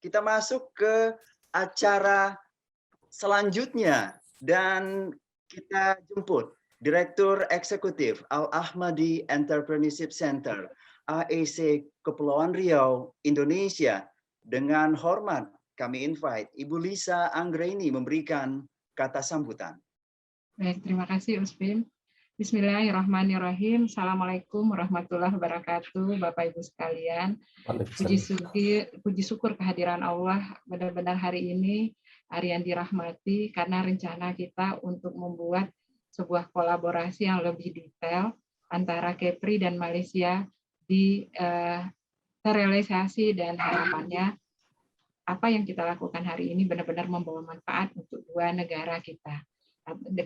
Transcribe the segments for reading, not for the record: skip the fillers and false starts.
kita masuk ke acara selanjutnya dan kita jemput Direktur Eksekutif Al-Ahmadi Entrepreneurship Center AEC Kepulauan Riau, Indonesia. Dengan hormat kami invite Ibu Lisa Anggraini memberikan kata sambutan. Baik, terima kasih Uspin. Bismillahirrahmanirrahim. Assalamualaikum warahmatullahi wabarakatuh, Bapak Ibu sekalian. Puji syukur kehadiran Allah. Benar-benar hari ini hari yang dirahmati karena rencana kita untuk membuat sebuah kolaborasi yang lebih detail antara Kepri dan Malaysia di terrealisasi, dan harapannya apa yang kita lakukan hari ini benar-benar membawa manfaat untuk dua negara kita.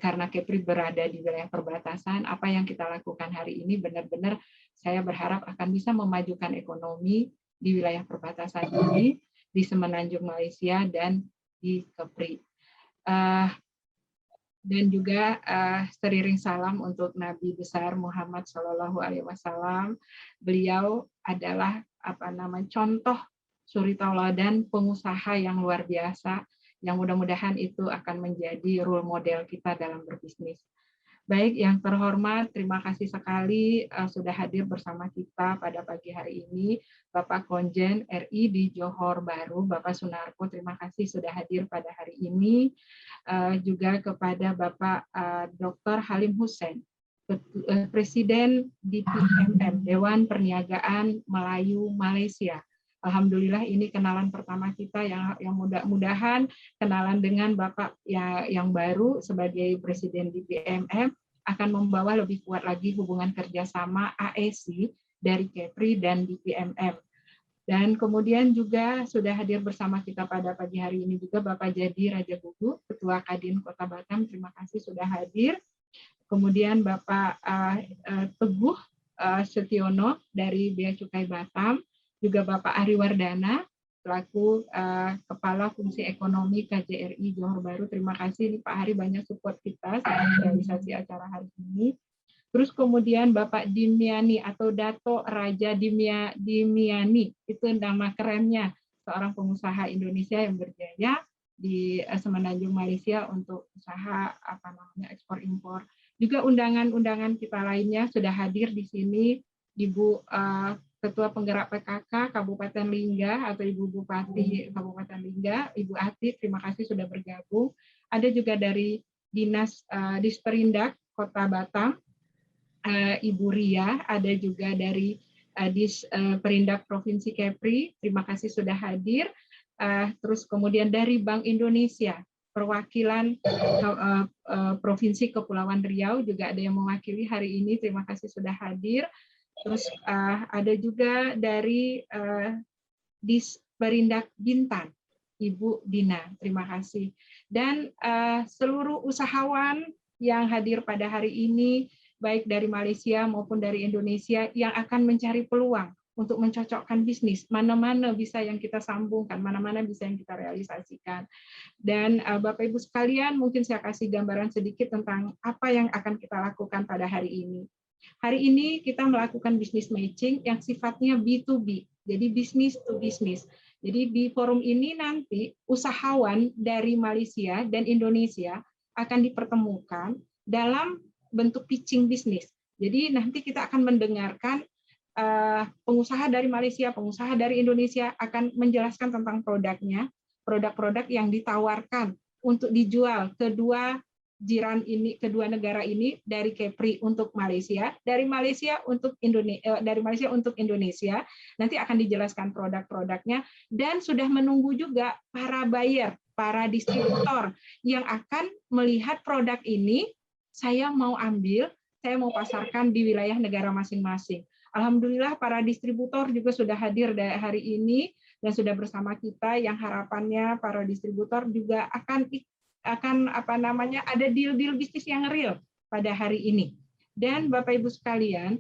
Karena Kepri berada di wilayah perbatasan, apa yang kita lakukan hari ini benar-benar saya berharap akan bisa memajukan ekonomi di wilayah perbatasan ini, di Semenanjung Malaysia dan di Kepri. Dan juga teriring salam untuk Nabi besar Muhammad SAW. Beliau adalah contoh suri tauladan pengusaha yang luar biasa, yang mudah-mudahan itu akan menjadi role model kita dalam berbisnis. Baik, yang terhormat, terima kasih sekali sudah hadir bersama kita pada pagi hari ini, Bapak Konjen RI di Johor Bahru, Bapak Sunarko, terima kasih sudah hadir pada hari ini. Juga kepada Bapak Dr. Halim Hussein, Presiden DPMM, Dewan Perniagaan Melayu Malaysia. Alhamdulillah ini kenalan pertama kita yang mudah-mudahan kenalan dengan Bapak yang baru sebagai Presiden DPMM akan membawa lebih kuat lagi hubungan kerjasama AEC dari Kepri dan DPMM. Dan kemudian juga sudah hadir bersama kita pada pagi hari ini juga Bapak Jadi Raja Gugu, Ketua Kadin Kota Batam, terima kasih sudah hadir. Kemudian Bapak Teguh Setiono dari Bea Cukai Batam, juga Bapak Ari Wardana, selaku Kepala Fungsi Ekonomi KJRI Johor Bahru. Terima kasih nih Pak Ari banyak support kita saat realisasi acara hari ini. Terus kemudian Bapak Dimiani atau Dato Raja Dimiani, itu nama kerennya, seorang pengusaha Indonesia yang berjaya di Semenanjung Malaysia untuk usaha ekspor impor. Juga undangan-undangan kita lainnya sudah hadir di sini, Ibu Ketua Penggerak PKK Kabupaten Lingga atau Ibu Bupati Kabupaten Lingga, Ibu Ati, terima kasih sudah bergabung. Ada juga dari Dinas Disperindak Kota Batam, Ibu Ria, ada juga dari Disperindak Provinsi Kepri, terima kasih sudah hadir. Terus kemudian dari Bank Indonesia, perwakilan Provinsi Kepulauan Riau juga ada yang mewakili hari ini, terima kasih sudah hadir. Terus ada juga dari Disperindak Bintan, Ibu Dina, terima kasih. Dan seluruh usahawan yang hadir pada hari ini, baik dari Malaysia maupun dari Indonesia, yang akan mencari peluang untuk mencocokkan bisnis, mana-mana bisa yang kita sambungkan, mana-mana bisa yang kita realisasikan. Dan Bapak Ibu sekalian, mungkin saya kasih gambaran sedikit tentang apa yang akan kita lakukan pada hari ini. Hari ini kita melakukan business matching yang sifatnya B2B, jadi business to business. Jadi di forum ini nanti usahawan dari Malaysia dan Indonesia akan dipertemukan dalam bentuk pitching bisnis. Jadi nanti kita akan mendengarkan pengusaha dari Malaysia, pengusaha dari Indonesia akan menjelaskan tentang produknya, produk-produk yang ditawarkan untuk dijual kedua jiran ini, kedua negara ini, dari Kepri untuk Malaysia, dari Malaysia untuk Indonesia, nanti akan dijelaskan produk-produknya, dan sudah menunggu juga para buyer, para distributor yang akan melihat produk ini, saya mau ambil, saya mau pasarkan di wilayah negara masing-masing. Alhamdulillah para distributor juga sudah hadir hari ini dan sudah bersama kita, yang harapannya para distributor juga akan ada deal-deal bisnis yang real pada hari ini. Dan Bapak Ibu sekalian,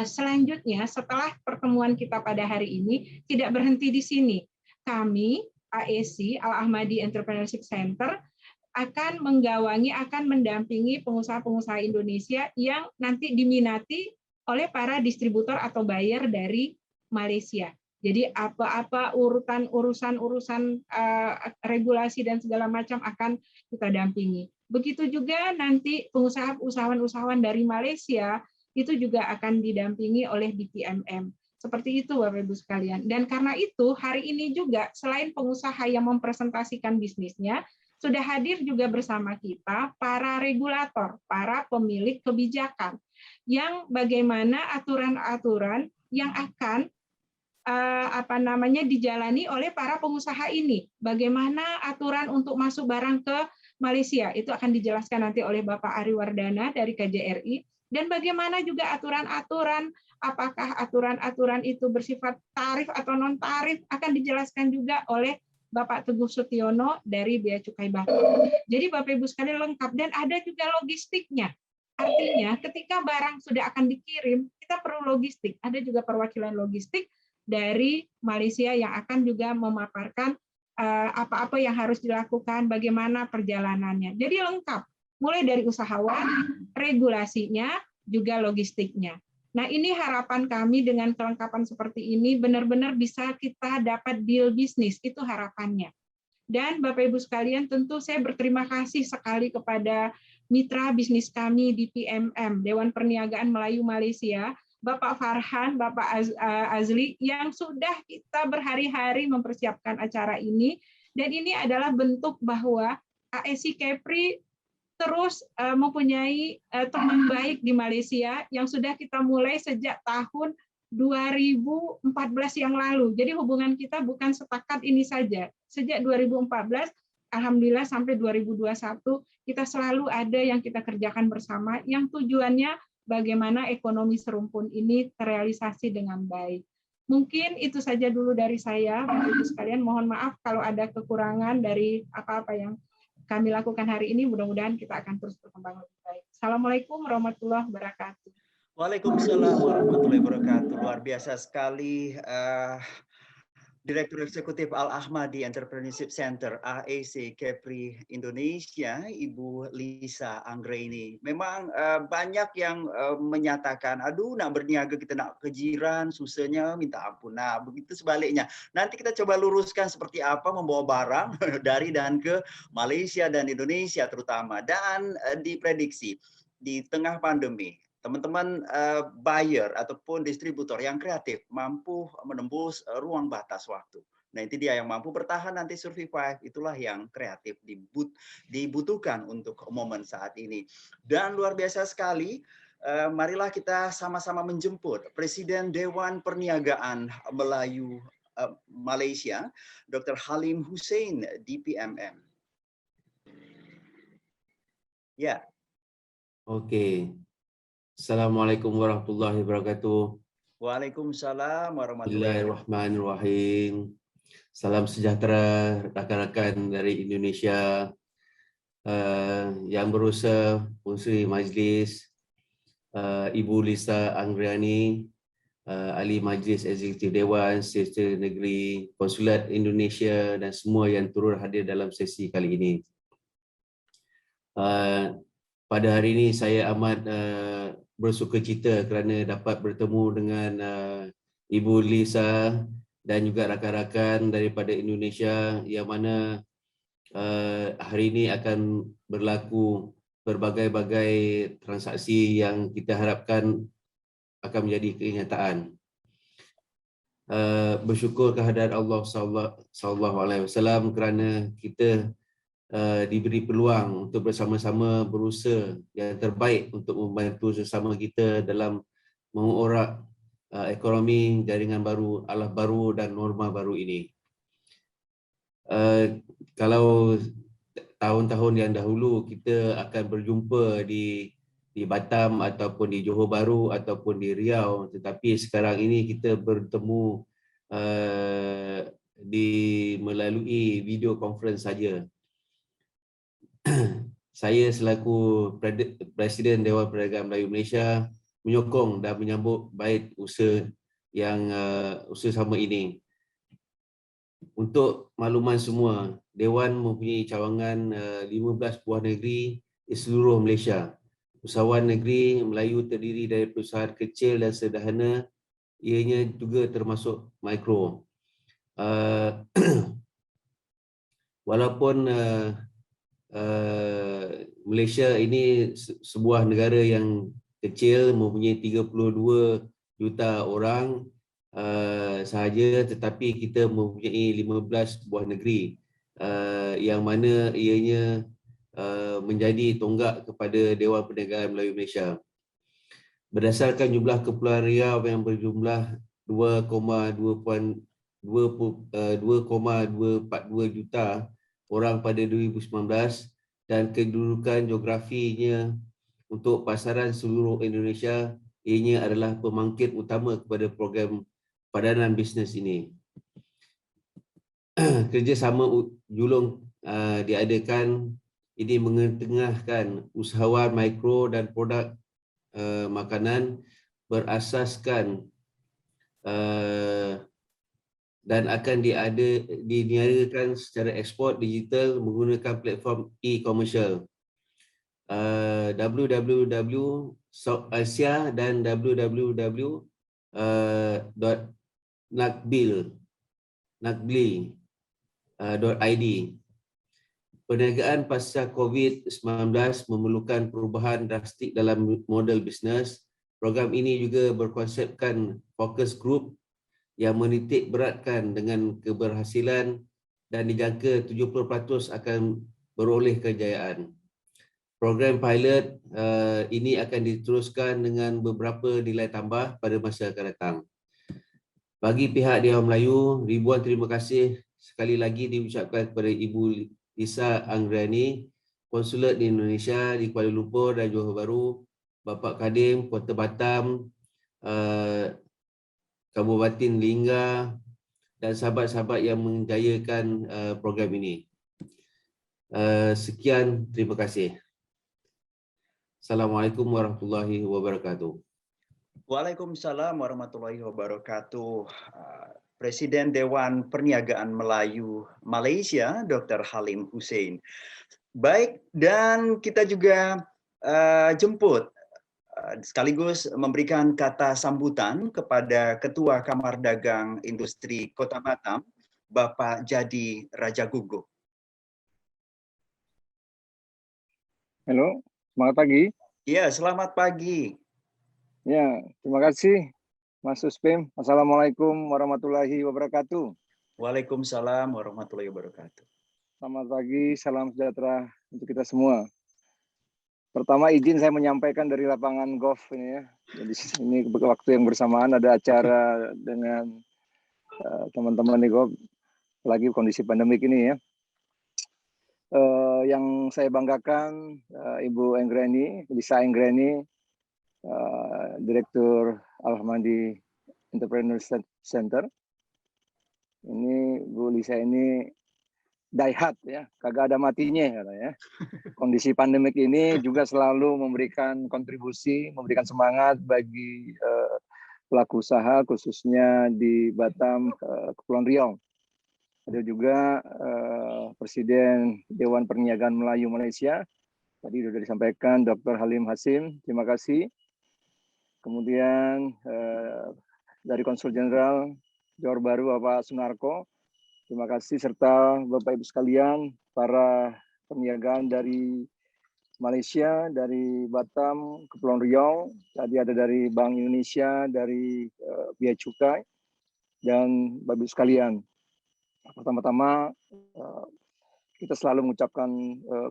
selanjutnya setelah pertemuan kita pada hari ini tidak berhenti di sini. Kami AEC Al-Ahmadi Entrepreneurship Center akan menggawangi, akan mendampingi pengusaha-pengusaha Indonesia yang nanti diminati oleh para distributor atau buyer dari Malaysia. Jadi apa-apa urusan-urusan regulasi dan segala macam akan kita dampingi. Begitu juga nanti usahawan-usahawan dari Malaysia itu juga akan didampingi oleh BPMM. Seperti itu Bapak Ibu sekalian. Dan karena itu hari ini juga selain pengusaha yang mempresentasikan bisnisnya, sudah hadir juga bersama kita para regulator, para pemilik kebijakan yang bagaimana aturan-aturan yang akan dijalani oleh para pengusaha ini. Bagaimana aturan untuk masuk barang ke Malaysia itu akan dijelaskan nanti oleh Bapak Ari Wardana dari KJRI, dan bagaimana juga aturan-aturan, apakah aturan-aturan itu bersifat tarif atau non tarif akan dijelaskan juga oleh Bapak Teguh Sutiono dari Bea Cukai Bakar. Jadi Bapak Ibu sekalian lengkap, dan ada juga logistiknya. Artinya ketika barang sudah akan dikirim, kita perlu logistik. Ada juga perwakilan logistik dari Malaysia yang akan juga memaparkan apa-apa yang harus dilakukan, bagaimana perjalanannya. Jadi lengkap, mulai dari usahawan, regulasinya, juga logistiknya. Nah, ini harapan kami dengan kelengkapan seperti ini benar-benar bisa kita dapat deal bisnis, itu harapannya. Dan Bapak Ibu sekalian, tentu saya berterima kasih sekali kepada mitra bisnis kami di PMM, Dewan Perniagaan Melayu Malaysia, Bapak Farhan, Bapak Azli, yang sudah kita berhari-hari mempersiapkan acara ini, dan ini adalah bentuk bahwa ASI Kepri terus mempunyai teman baik di Malaysia yang sudah kita mulai sejak tahun 2014 yang lalu. Jadi hubungan kita bukan setakat ini saja. Sejak 2014, alhamdulillah sampai 2021, kita selalu ada yang kita kerjakan bersama, yang tujuannya bagaimana ekonomi serumpun ini terrealisasi dengan baik. Mungkin itu saja dulu dari saya, Bapak Ibu sekalian. Mohon maaf kalau ada kekurangan dari apa-apa yang kami lakukan hari ini. Mudah-mudahan kita akan terus berkembang lebih baik. Assalamualaikum warahmatullahi wabarakatuh. Waalaikumsalam warahmatullahi wabarakatuh. Luar biasa sekali. Direktur Eksekutif Al-Ahmadi Entrepreneurship Center AEC Kepri Indonesia, Ibu Lisa Anggraini. Memang banyak yang menyatakan, aduh nak berniaga kita nak kejiran, susahnya minta ampun. Nah, begitu sebaliknya. Nanti kita coba luruskan seperti apa membawa barang dari dan ke Malaysia dan Indonesia terutama. Dan diprediksi di tengah pandemi, teman-teman buyer ataupun distributor yang kreatif mampu menembus ruang batas waktu. Nah, itu dia yang mampu bertahan nanti survive. Itulah yang kreatif dibutuhkan untuk momen saat ini. Dan luar biasa sekali, marilah kita sama-sama menjemput Presiden Dewan Perniagaan Melayu Malaysia, Dr. Halim Hussein, DPMM. Ya. Oke. Assalamualaikum warahmatullahi wabarakatuh. Waalaikumsalam warahmatullahi wabarakatuh. Bismillahirrahmanirrahim. Salam sejahtera rakan-rakan dari Indonesia yang berusaha fungsi majlis, Ibu Lisa Anggraini, Ahli Majlis Eksekutif Dewan, Sekretariat Negeri, Konsulat Indonesia dan semua yang turut hadir dalam sesi kali ini. Pada hari ini saya amat bersukacita kerana dapat bertemu dengan Ibu Lisa dan juga rakan-rakan daripada Indonesia yang mana hari ini akan berlaku berbagai-bagai transaksi yang kita harapkan akan menjadi kenyataan. Bersyukur kehadirat Allah SAW kerana kita diberi peluang untuk bersama-sama berusaha yang terbaik untuk membantu sesama kita dalam mengorak ekonomi jaringan baru, alat baru dan norma baru ini. Kalau tahun-tahun yang dahulu kita akan berjumpa di Batam ataupun di Johor Bahru ataupun di Riau, tetapi sekarang ini kita bertemu melalui video conference saja. Saya selaku Presiden Dewan Perniagaan Melayu Malaysia menyokong dan menyambut baik usaha sama ini. Untuk makluman semua, Dewan mempunyai cawangan 15 buah negeri di seluruh Malaysia. Usahawan negeri Melayu terdiri dari perusahaan kecil dan sederhana ianya juga termasuk mikro. Walaupun Malaysia ini sebuah negara yang kecil, mempunyai 32 juta orang sahaja, tetapi kita mempunyai 15 buah negeri yang mana ianya menjadi tonggak kepada Dewan Perniagaan Melayu Malaysia. Berdasarkan jumlah Kepulauan Riau yang berjumlah 2,242 juta orang pada 2019 dan kedudukan geografinya untuk pasaran seluruh Indonesia, ianya adalah pembangkit utama kepada program padanan bisnes ini. Kerjasama julung diadakan ini mengetengahkan usahawan mikro dan produk makanan berasaskan dan akan diniadakan secara ekspor digital menggunakan platform e-commercial. www.south-asia dan www.nakbli.id. Perniagaan pasca COVID-19 memerlukan perubahan drastik dalam model bisnes. Program ini juga berkonsepkan focus group yang menitik beratkan dengan keberhasilan dan dijangka 70% akan beroleh kejayaan. Program pilot ini akan diteruskan dengan beberapa nilai tambah pada masa akan datang. Bagi pihak Dewan Melayu, ribuan terima kasih sekali lagi diucapkan kepada Ibu Lisa Anggreni, Konsulat di Indonesia di Kuala Lumpur dan Johor Bahru, Bapak Kadim, Kota Batam, Kabupaten Lingga dan sahabat-sahabat yang menjayakan program ini. Sekian, terima kasih. Assalamualaikum warahmatullahi wabarakatuh. Waalaikumsalam warahmatullahi wabarakatuh. Presiden Dewan Perniagaan Melayu Malaysia, Dr. Halim Hussein. Baik, dan kita juga jemput sekaligus memberikan kata sambutan kepada Ketua Kamar Dagang Industri Kota Batam, Bapak Jadi Raja Gugup. Halo, selamat pagi. Ya, selamat pagi. Ya, terima kasih Mas Uspim. Assalamualaikum warahmatullahi wabarakatuh. Waalaikumsalam warahmatullahi wabarakatuh. Selamat pagi, salam sejahtera untuk kita semua. Pertama izin saya menyampaikan dari lapangan golf ini ya. Jadi ini waktu yang bersamaan ada acara dengan teman-teman di golf, lagi kondisi pandemik ini ya. Yang saya banggakan Ibu Anggreni, Lisa Anggreni, Direktur Al-Hamadi Entrepreneur Center. Ini Bu Lisa ini die hard ya, kagak ada matinya katanya. Kondisi pandemik ini juga selalu memberikan kontribusi, memberikan semangat bagi pelaku usaha khususnya di Batam, Kepulauan Riau. Ada juga Presiden Dewan Perniagaan Melayu Malaysia, tadi sudah disampaikan Dr. Halim Hussein, terima kasih. Kemudian dari Konsul Jenderal Johor Bahru Bapak Sunarko, terima kasih, serta Bapak Ibu sekalian, para perniagaan dari Malaysia, dari Batam, Kepulauan Riau, tadi ada dari Bank Indonesia, dari Bea Cukai, dan Bapak Ibu sekalian. Pertama-tama kita selalu mengucapkan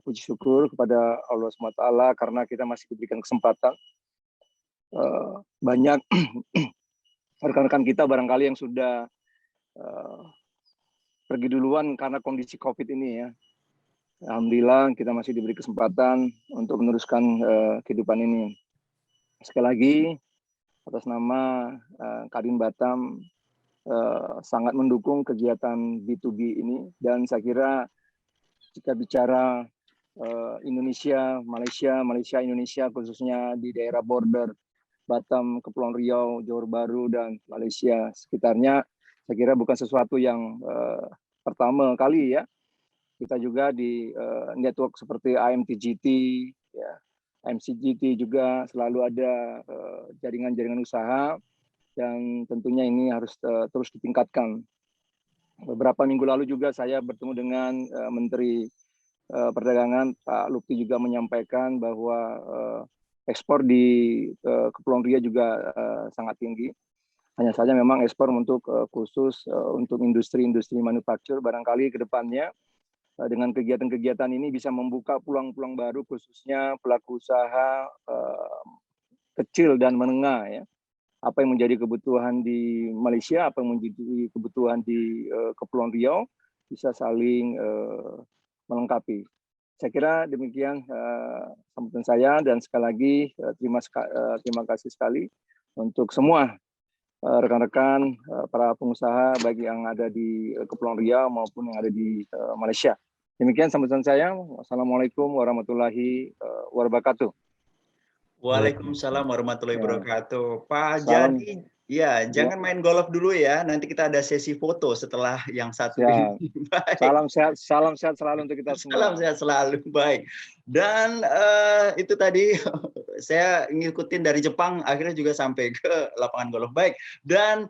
puji syukur kepada Allah SWT karena kita masih diberikan kesempatan. Banyak rekan-rekan kita barangkali yang sudah pergi duluan karena kondisi COVID ini ya. Alhamdulillah kita masih diberi kesempatan untuk meneruskan kehidupan ini. Sekali lagi atas nama Kadin Batam sangat mendukung kegiatan B2B ini, dan saya kira jika bicara Indonesia, Malaysia, Indonesia khususnya di daerah border Batam, Kepulauan Riau, Johor Bahru dan Malaysia sekitarnya, saya kira bukan sesuatu yang pertama kali ya. Kita juga di network seperti IMTGT, ya, MCGT juga selalu ada jaringan-jaringan usaha dan tentunya ini harus terus ditingkatkan. Beberapa minggu lalu juga saya bertemu dengan Menteri Perdagangan, Pak Lutfi juga menyampaikan bahwa ekspor di Kepulauan Riau juga sangat tinggi. Hanya saja memang ekspor untuk khusus untuk industri-industri manufaktur, barangkali ke depannya dengan kegiatan-kegiatan ini bisa membuka peluang-peluang baru khususnya pelaku usaha kecil dan menengah ya. Apa yang menjadi kebutuhan di Malaysia, apa yang menjadi kebutuhan di Kepulauan Riau bisa saling melengkapi. Saya kira demikian sambutan saya, dan sekali lagi terima kasih sekali untuk semua rekan-rekan para pengusaha baik yang ada di Kepulauan Riau maupun yang ada di Malaysia. Demikian sambutan saya. Wassalamualaikum warahmatullahi wabarakatuh. Waalaikumsalam warahmatullahi wabarakatuh. Pak Salam. Jadi, ya jangan main golf dulu ya. Nanti kita ada sesi foto setelah yang satu Siap. ini. Baik. Salam sehat selalu untuk kita semua. Salam sehat selalu. Baik. Dan itu tadi saya ngikutin dari Jepang, akhirnya juga sampai ke lapangan golf. Baik. Dan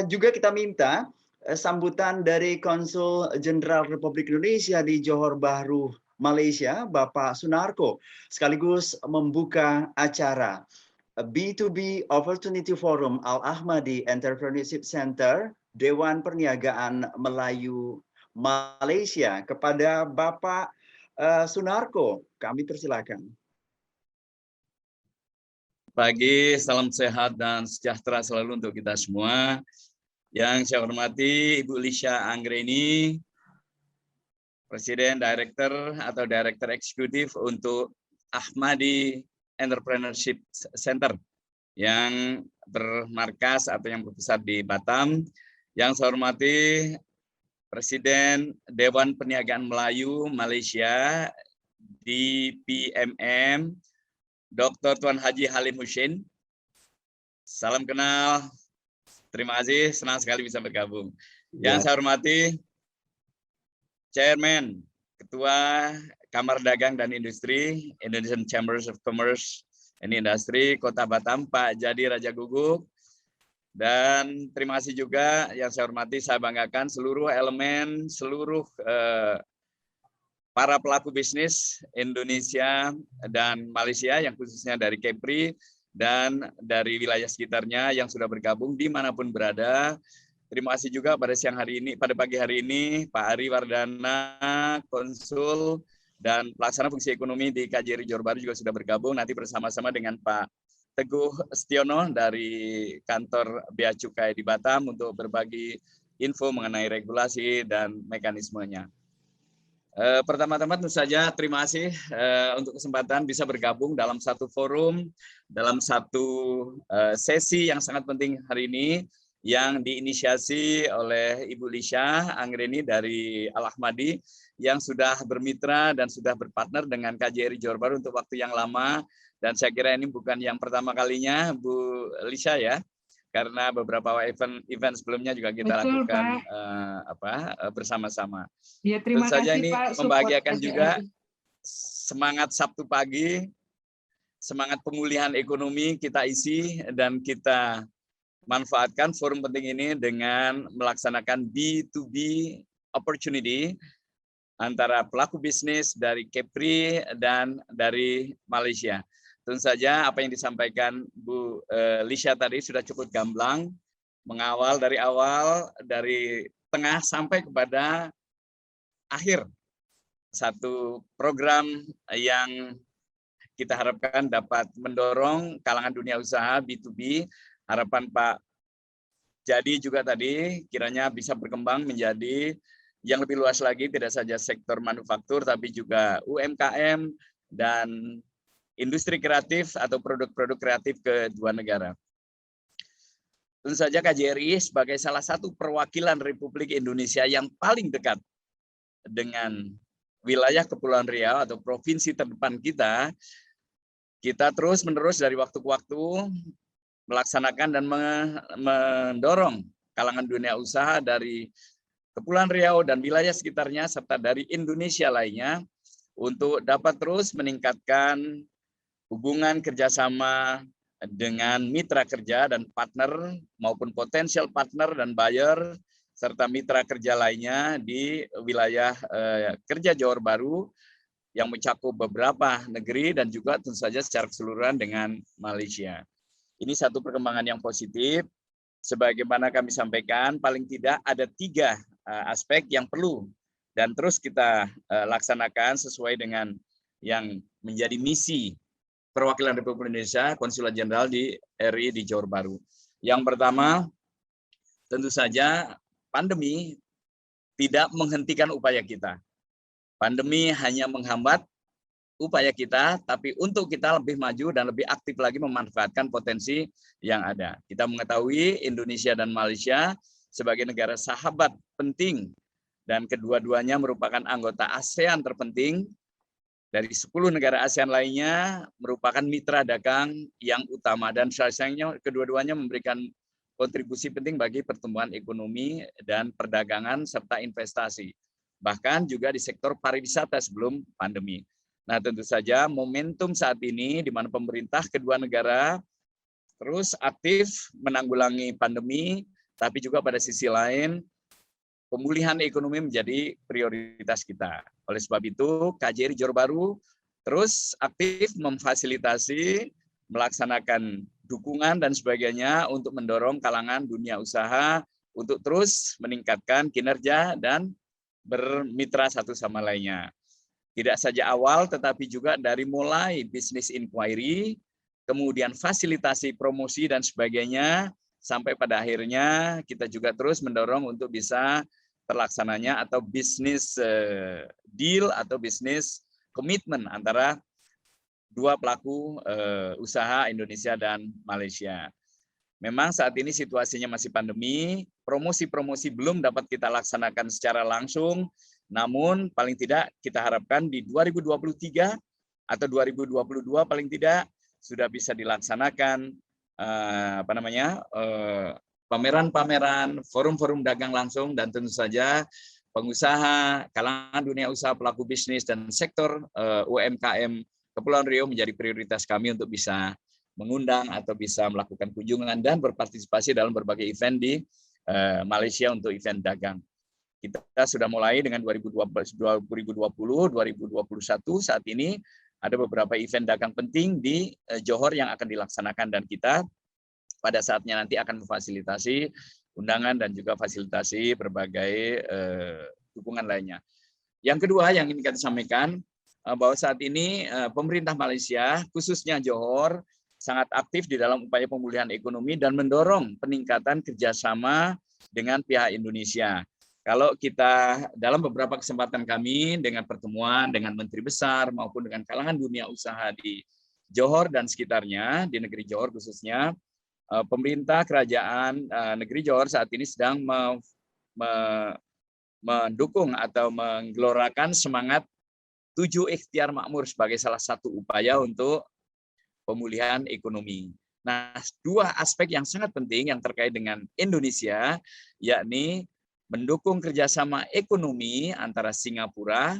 juga kita minta sambutan dari Konsul Jenderal Republik Indonesia di Johor Bahru, Malaysia, Bapak Sunarko, sekaligus membuka acara B2B Opportunity Forum Al-Ahmadi Entrepreneurship Center Dewan Perniagaan Melayu Malaysia. Kepada Bapak Sunarko, kami persilakan. Pagi, salam sehat dan sejahtera selalu untuk kita semua. Yang saya hormati Ibu Lisha Anggreni, Presiden Director atau Director Eksekutif untuk Ahmadi Entrepreneurship Center yang bermarkas atau yang berpusat di Batam. Yang saya hormati Presiden Dewan Perniagaan Melayu Malaysia DPMM, Dr. Tuan Haji Halim Husin. Salam kenal. Terima kasih, senang sekali bisa bergabung. Yang saya hormati Chairman, Ketua Kamar Dagang dan Industri, Indonesian Chambers of Commerce and Industry, Kota Batam, Pak Jadi Raja Guguk. Dan terima kasih juga yang saya hormati, saya banggakan seluruh elemen, seluruh para pelaku bisnis Indonesia dan Malaysia, yang khususnya dari Kepri dan dari wilayah sekitarnya yang sudah bergabung dimanapun berada. Terima kasih juga pada pagi hari ini, Pak Ari Wardana, Konsul dan Pelaksana Fungsi Ekonomi di KJRI Johor Bahru juga sudah bergabung, nanti bersama-sama dengan Pak Teguh Setiono dari kantor Bea Cukai di Batam untuk berbagi info mengenai regulasi dan mekanismenya. Pertama-tama tentu saja terima kasih untuk kesempatan bisa bergabung dalam satu forum, dalam satu sesi yang sangat penting hari ini yang diinisiasi oleh Ibu Lisha Anggreni dari Al-Ahmadi yang sudah bermitra dan sudah berpartner dengan KJRI Johor Bahru untuk waktu yang lama, dan saya kira ini bukan yang pertama kalinya Bu Lisha ya, karena beberapa event sebelumnya juga kita lakukan bersama-sama. Ya, terima Tentu saja kasih, ini Pak, membahagiakan support juga semangat Sabtu pagi, semangat pemulihan ekonomi kita isi dan kita manfaatkan forum penting ini dengan melaksanakan B2B opportunity antara pelaku bisnis dari Kepri dan dari Malaysia. Tentu saja apa yang disampaikan Bu Lisha tadi sudah cukup gamblang, mengawal dari awal, dari tengah sampai kepada akhir satu program yang kita harapkan dapat mendorong kalangan dunia usaha B2B. Harapan Pak Jadi juga tadi kiranya bisa berkembang menjadi yang lebih luas lagi, tidak saja sektor manufaktur tapi juga UMKM dan industri kreatif atau produk-produk kreatif kedua negara. Tentu saja KJRI sebagai salah satu perwakilan Republik Indonesia yang paling dekat dengan wilayah Kepulauan Riau atau provinsi terdepan kita terus-menerus dari waktu ke waktu melaksanakan dan mendorong kalangan dunia usaha dari Kepulauan Riau dan wilayah sekitarnya serta dari Indonesia lainnya untuk dapat terus meningkatkan hubungan kerjasama dengan mitra kerja dan partner maupun potensial partner dan buyer serta mitra kerja lainnya di wilayah kerja Johor Bahru yang mencakup beberapa negeri dan juga tentu saja secara keseluruhan dengan Malaysia. Ini satu perkembangan yang positif. Sebagaimana kami sampaikan, paling tidak ada 3 aspek yang perlu dan terus kita laksanakan sesuai dengan yang menjadi misi Perwakilan Republik Indonesia Konsulat Jenderal di RI di Johor Bahru. Yang pertama, tentu saja pandemi tidak menghentikan upaya kita. Pandemi hanya menghambat upaya kita, tapi untuk kita lebih maju dan lebih aktif lagi memanfaatkan potensi yang ada. Kita mengetahui Indonesia dan Malaysia sebagai negara sahabat penting dan kedua-duanya merupakan anggota ASEAN terpenting. Dari 10 negara ASEAN lainnya merupakan mitra dagang yang utama dan sayangnya kedua-duanya memberikan kontribusi penting bagi pertumbuhan ekonomi dan perdagangan serta investasi. Bahkan juga di sektor pariwisata sebelum pandemi. Nah, tentu saja momentum saat ini di mana pemerintah kedua negara terus aktif menanggulangi pandemi, tapi juga pada sisi lain pemulihan ekonomi menjadi prioritas kita. Oleh sebab itu, KJRI Johor Bahru terus aktif memfasilitasi, melaksanakan dukungan dan sebagainya untuk mendorong kalangan dunia usaha untuk terus meningkatkan kinerja dan bermitra satu sama lainnya. Tidak saja awal, tetapi juga dari mulai business inquiry, kemudian fasilitasi promosi dan sebagainya, sampai pada akhirnya kita juga terus mendorong untuk bisa terlaksananya atau bisnis deal atau bisnis komitmen antara dua pelaku usaha Indonesia dan Malaysia. Memang saat ini situasinya masih pandemi, promosi-promosi belum dapat kita laksanakan secara langsung, namun paling tidak kita harapkan di 2023 atau 2022 paling tidak sudah bisa dilaksanakan pameran-pameran, forum-forum dagang langsung, dan tentu saja pengusaha, kalangan dunia usaha, pelaku bisnis, dan sektor UMKM Kepulauan Riau menjadi prioritas kami untuk bisa mengundang atau bisa melakukan kunjungan dan berpartisipasi dalam berbagai event di Malaysia untuk event dagang. Kita sudah mulai dengan 2020, 2021 saat ini ada beberapa event dagang penting di Johor yang akan dilaksanakan dan kita pada saatnya nanti akan memfasilitasi undangan dan juga fasilitasi berbagai dukungan lainnya. Yang kedua yang ingin kita sampaikan bahwa saat ini pemerintah Malaysia khususnya Johor sangat aktif di dalam upaya pemulihan ekonomi dan mendorong peningkatan kerjasama dengan pihak Indonesia. Kalau kita dalam beberapa kesempatan kami dengan pertemuan dengan menteri besar maupun dengan kalangan dunia usaha di Johor dan sekitarnya, di negeri Johor khususnya, pemerintah kerajaan negeri Johor saat ini sedang mendukung atau menggelorakan semangat 7 ikhtiar makmur sebagai salah satu upaya untuk pemulihan ekonomi. Nah, 2 aspek yang sangat penting yang terkait dengan Indonesia, yakni mendukung kerjasama ekonomi antara Singapura,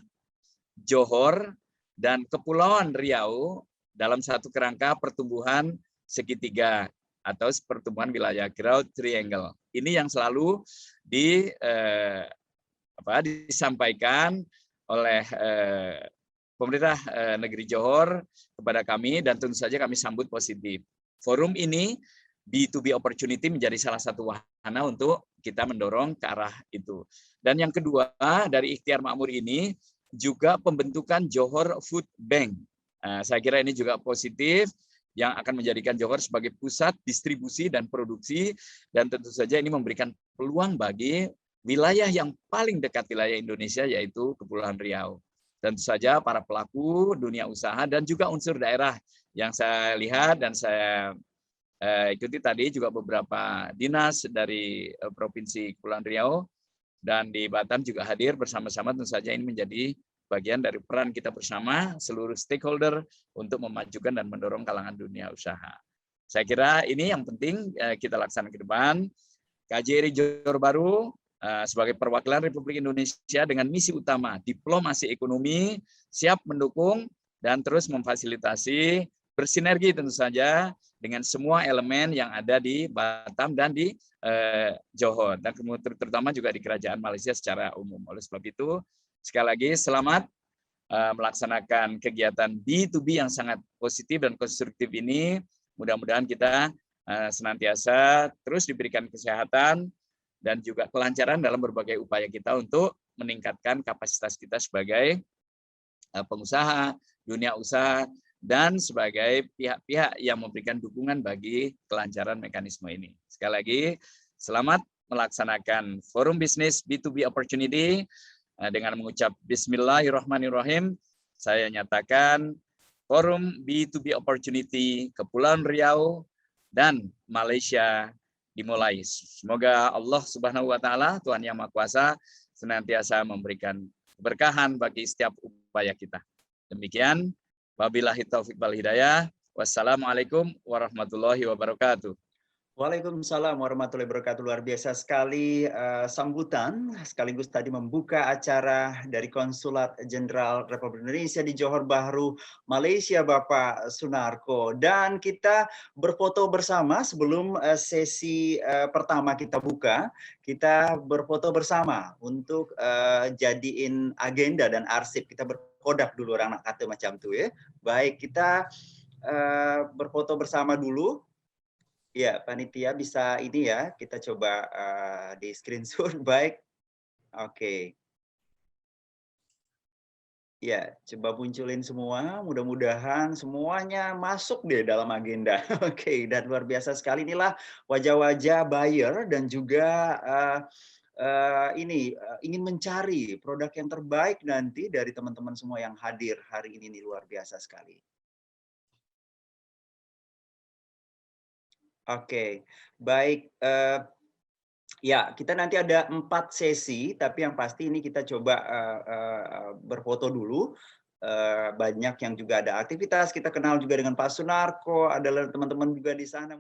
Johor, dan Kepulauan Riau dalam satu kerangka pertumbuhan segitiga atau pertumbuhan wilayah Growth Triangle. Ini yang selalu disampaikan oleh pemerintah negeri Johor kepada kami dan tentu saja kami sambut positif. Forum ini B2B opportunity menjadi salah satu wahana untuk kita mendorong ke arah itu. Dan yang kedua, dari ikhtiar makmur ini juga pembentukan Johor Food Bank. Saya kira ini juga positif yang akan menjadikan Johor sebagai pusat distribusi dan produksi dan tentu saja ini memberikan peluang bagi wilayah yang paling dekat wilayah Indonesia yaitu Kepulauan Riau. Tentu saja para pelaku dunia usaha dan juga unsur daerah yang saya lihat dan saya ikuti tadi juga beberapa dinas dari Provinsi Kepulauan Riau dan di Batam juga hadir bersama-sama. Tentu saja ini menjadi bagian dari peran kita bersama seluruh stakeholder untuk memajukan dan mendorong kalangan dunia usaha. Saya kira ini yang penting kita laksanakan ke depan. KJRI Johor Bahru sebagai perwakilan Republik Indonesia dengan misi utama diplomasi ekonomi siap mendukung dan terus memfasilitasi bersinergi tentu saja dengan semua elemen yang ada di Batam dan di Johor, dan kemudian terutama juga di Kerajaan Malaysia secara umum. Oleh sebab itu, sekali lagi selamat melaksanakan kegiatan B2B yang sangat positif dan konstruktif ini. Mudah-mudahan kita senantiasa terus diberikan kesehatan dan juga kelancaran dalam berbagai upaya kita untuk meningkatkan kapasitas kita sebagai pengusaha, dunia usaha, dan sebagai pihak-pihak yang memberikan dukungan bagi kelancaran mekanisme ini. Sekali lagi, selamat melaksanakan Forum Bisnis B2B Opportunity. Dengan mengucap Bismillahirrahmanirrahim, saya nyatakan Forum B2B Opportunity Kepulauan Riau dan Malaysia dimulai. Semoga Allah Subhanahu wa taala, Tuhan Yang Maha Kuasa, senantiasa memberikan keberkahan bagi setiap upaya kita. Demikian, wabillahi taufik wal hidayah. Wassalamualaikum warahmatullahi wabarakatuh. Waalaikumsalam warahmatullahi wabarakatuh. Luar biasa sekali sambutan sekaligus tadi membuka acara dari Konsulat Jenderal Republik Indonesia di Johor Bahru, Malaysia, Bapak Sunarko. Dan kita berfoto bersama sebelum sesi pertama kita buka. Kita berfoto bersama untuk jadiin agenda dan arsip. Kita berkodak dulu orang nak kata macam tu ya. Baik, kita berfoto bersama dulu. Ya, panitia bisa ini ya, kita coba di screenshot. Baik, oke. Ya, coba munculin semua, mudah-mudahan semuanya masuk deh dalam agenda. Oke, dan luar biasa sekali inilah wajah-wajah buyer dan juga ingin mencari produk yang terbaik nanti dari teman-teman semua yang hadir hari ini, luar biasa sekali. Oke, baik. Ya, kita nanti ada 4 sesi, tapi yang pasti ini kita coba berfoto dulu. Banyak yang juga ada aktivitas, kita kenal juga dengan Pak Sunarko, adalah teman-teman juga di sana.